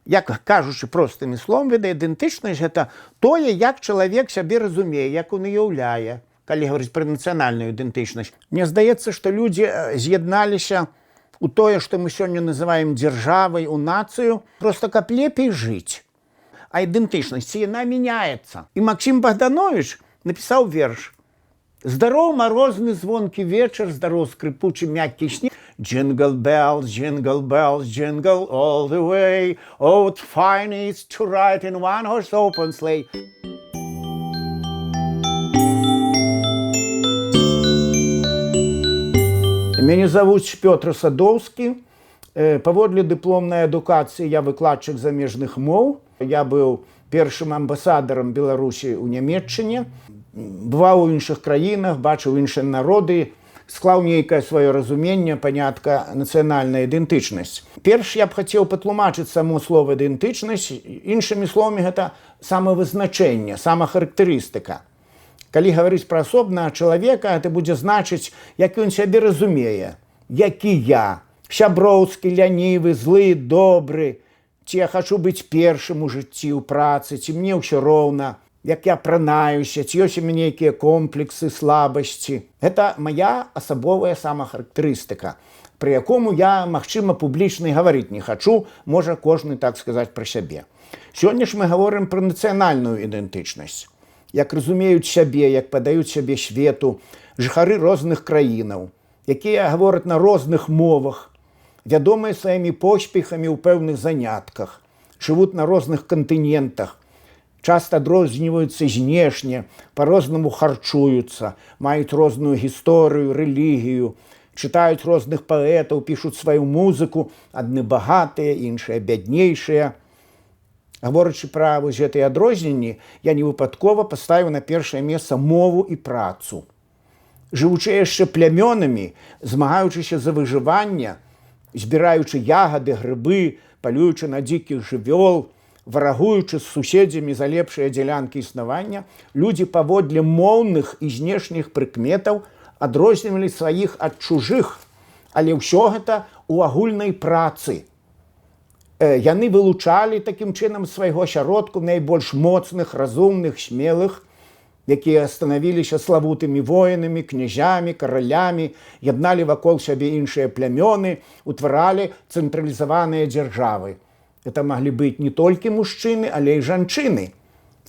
Як кажучи простими словамі, ідентичнасць – гэта тое, як чалавек сябе разумее, як он уяўляе, калі говорить про нацыянальную ідэнтычнасць. Мне здаецца, што людзі з'ядналіся у тое, што мы сёння называем дзяржавай, у нацыю, просто каб лепей жыць. А ідэнтычнасць, яна мяняецца. І Максім Богданович напісаў верш. Здароў марозны звонкі вечар, здароў скрипучы мяккі снег. Jingle bells, jingle bells, jingle all the way. Oh, what fine it is to ride in one-horse open sleigh. Мяне завуць Пётр Садоўскі. Паводле дыпломнай адукацыі я выкладчык замежных моў. Я быў першым амбасадарам Беларусі ў Нямецчыне. Бываў у іншых краінах, бачыў іншыя народы, склаў нейкае сваё разуменне, панятка нацыянальная ідэнтычнасць. Перш я б хацеў патлумачыць само слова ідэнтычнасць, іншымі словамі гэта самавызначэнне, самахарактарыстыка. Калі гаварыць пра асобнага чалавека, гэта будзе значыць, як ён сябе разумее, які я, сяброўскі, лянівы, злы, добры, ці я хачу быць першым у жыцці, ў працы, ці мне ўсё роўна, як я пранаюся, ці ёсць у мяне нейкія комплексы, слабасці. Гэта мая асабовая самахарактарыстыка, пры якому я, магчыма, публічна гаварыць не хачу, можа кожны так сказаць пра сябе. Сёння ж мы гаворым пра нацыянальную ідэнтычнасць. Як разумеюць сябе, як падаюць сябе свету жыхары розных краінаў, якія гавораць на розных мовах, вядомыя сваімі поспехамі ў пэўных занятках, жывуць на розных кантынентах, часта адрозніваюцца знешне, па-рознаму харчуюцца, маюць розную гісторыю, рэлігію, чытаюць розных паэтаў, пішуць сваю музыку, адны багатыя, іншыя бяднейшыя. Гаворачы пра вось гэтыя адрозненні, я невыпадкова паставіў на першае месца мову і працу. Жывучы яшчэ плямёнамі, змагаючыся за выжыванне, збіраючы ягады, грыбы, палюючы на дзікіх жывёл, варагуючы з суседзямі за лепшыя дзялянкі існавання, людзі паводле моўных і знешніх прыкметаў адрознівалі сваіх ад чужых, але ўсё гэта ў агульнай працы. Яны вылучалі такім чынам свайго асяродку найбольш моцных, разумных, смелых, якія станавіліся славутымі воінамі, князямі, каралямі, ядналі вакол сябе іншыя плямёны, утваралі цэнтралізаваныя дзяржавы. Это маглі быць не толькі мужчыны, але і жанчыны.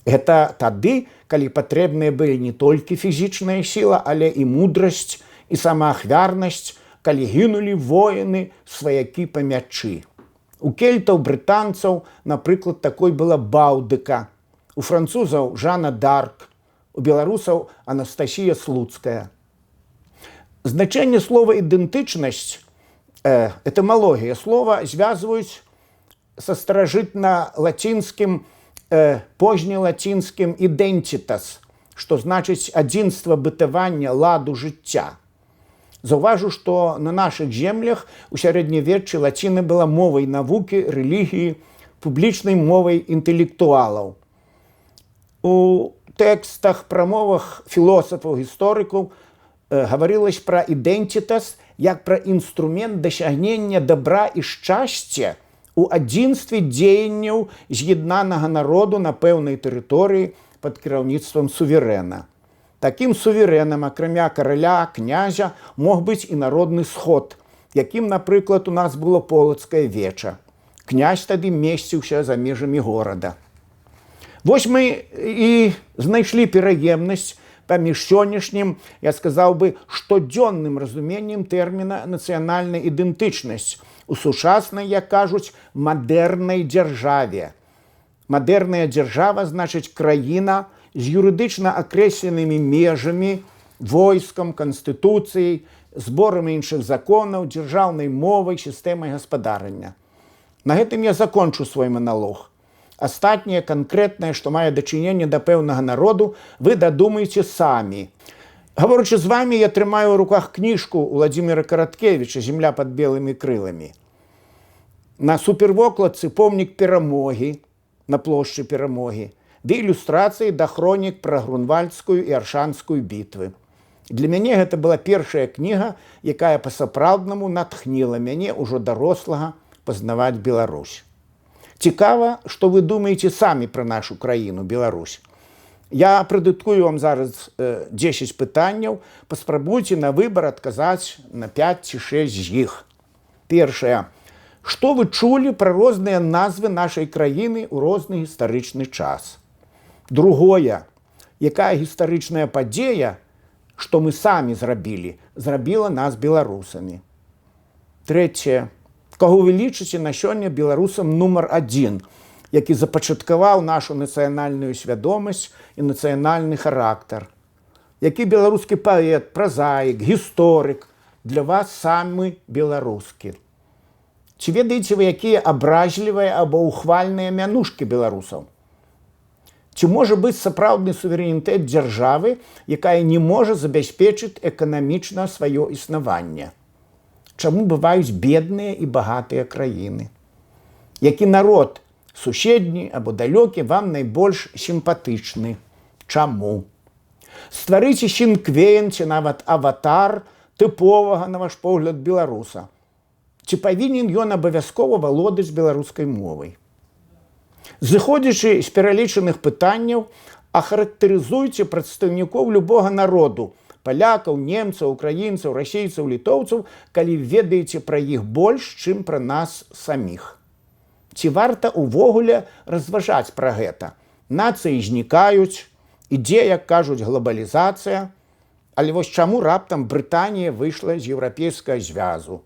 Гэта тады, калі патрэбныя былі не толькі фізічная сіла, але і мудрасць, і самаахвярнасць, калі гінулі воіны, сваякі па мячы. У кельтаў, брытанцаў, напрыклад, такой была Баўдыка, у французаў Жанна д'Арк, у беларусаў Анастасія Слуцкая. Значэнне слова «ідэнтычнасць», этымалогія слова звязваюць са старажытна-лацінскім, позне-лацінскім «identitas», што значыць адзінства бытавання, ладу жыцця. Заўважу, што на нашых землях у сярэднявеччы лаціна была мовай навукі, рэлігіі, публічнай мовай інтэлектуалаў. У тэкстах, прамовах філосафаў, гісторыкаў гаварылася пра «identitas» як пра інструмент дасягнення дабра і шчасця у адзінстве дзеянняў з'яднанага народу на пэўнай тэрыторыі пад кіраўніцтвам суверэна. Такім суверэнам, акрамя караля, князя, мог быць і народны сход, якім, напрыклад, у нас было полацкае веча. Князь тады месціўся за межамі горада. Вось мы і знайшлі пераемнасць паміж сённяшнім, я сказаў бы, штодзённым разуменнем тэрміна «нацыянальная ідэнтычнасць» у сучаснай, як кажуць, мадэрнай дзяржаве. Мадэрная дзяржава значыць краіна з юрыдычна акрэсленымі межамі, войскам, канстытуцыяй, зборам іншых законаў, дзяржаўнай мовай, сістэмай гаспадарання. На гэтым я закончу свой маналог. Астатняе канкрэтнае, што мае дачыненне да пэўнага народу, вы дадумаеце самі. Гаворачы з вамі, я трымаю ў руках кніжку Уладзіміра Караткевіча «Земля пад белымі крыламі». На супервокладцы помнік перамогі на плошчы Перамогі, ды ілюстрацыі да хронік пра Грунвальдскую і Аршанскую бітвы. Для мяне гэта была першая кніга, якая па-сапраўднаму натхніла мяне ўжо дарослага пазнаваць Беларусь. Цікава, што вы думаеце самі пра нашу краіну, Беларусь. Я прадыктую вам зараз 10 пытанняў, паспрабуйце на выбар адказаць на 5 ці 6 з іх. Першае. Што вы чулі пра розныя назвы нашай краіны ў розны гістарычны час? Другое. Якая гістарычная падзея, што мы самі зрабілі, зрабіла нас беларусамі? Трэцяе. Каго вы лічыце на сёння беларусам нумар 1, які запачаткаваў нашу нацыянальную свядомасць і нацыянальны характар? Які беларускі паэт, празаік, гісторык для вас самы беларускі? Ці ведаеце вы, якія абражлівыя або ухвальныя мянушкі беларусаў? Ці можа быць сапраўдны суверэнітэт дзяржавы, якая не можа забяспечыць эканамічна сваё існаванне? Чаму бываюць бедныя і багатыя краіны? Які народ, суседні або далёкі, вам найбольш сімпатычны? Чаму? Стварыце сінквейн ці нават аватар тыповага, на ваш погляд, беларуса. Ці павінен ён абавязкова валодаць беларускай мовай? Зыходзячы з пералічаных пытанняў, ахарактарызуйце прадстаўнікоў любога народу, палякаў, немцаў, украінцаў, расейцаў, літоўцаў, калі ведаеце пра іх больш, чым пра нас саміх. Ці варта ўвогуле разважаць пра гэта? Нацыі знікаюць, ідзе, як кажуць, глобалізацыя, але вось чаму раптам Брытанія выйшла з еўрапейскага звязу?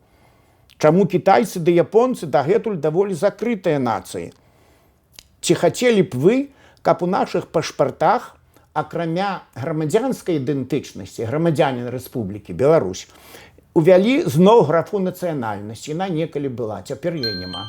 Чаму кітайцы ды японцы дагэтуль даволі закрытыя нацыі? Ці хацелі б вы, каб у нашых пашпартах, акрамя грамадзянскай ідэнтычнасці, грамадзянін Рэспублікі Беларусь, увялі зноў графу нацыянальнасці? На некалі была, цяпер яе няма.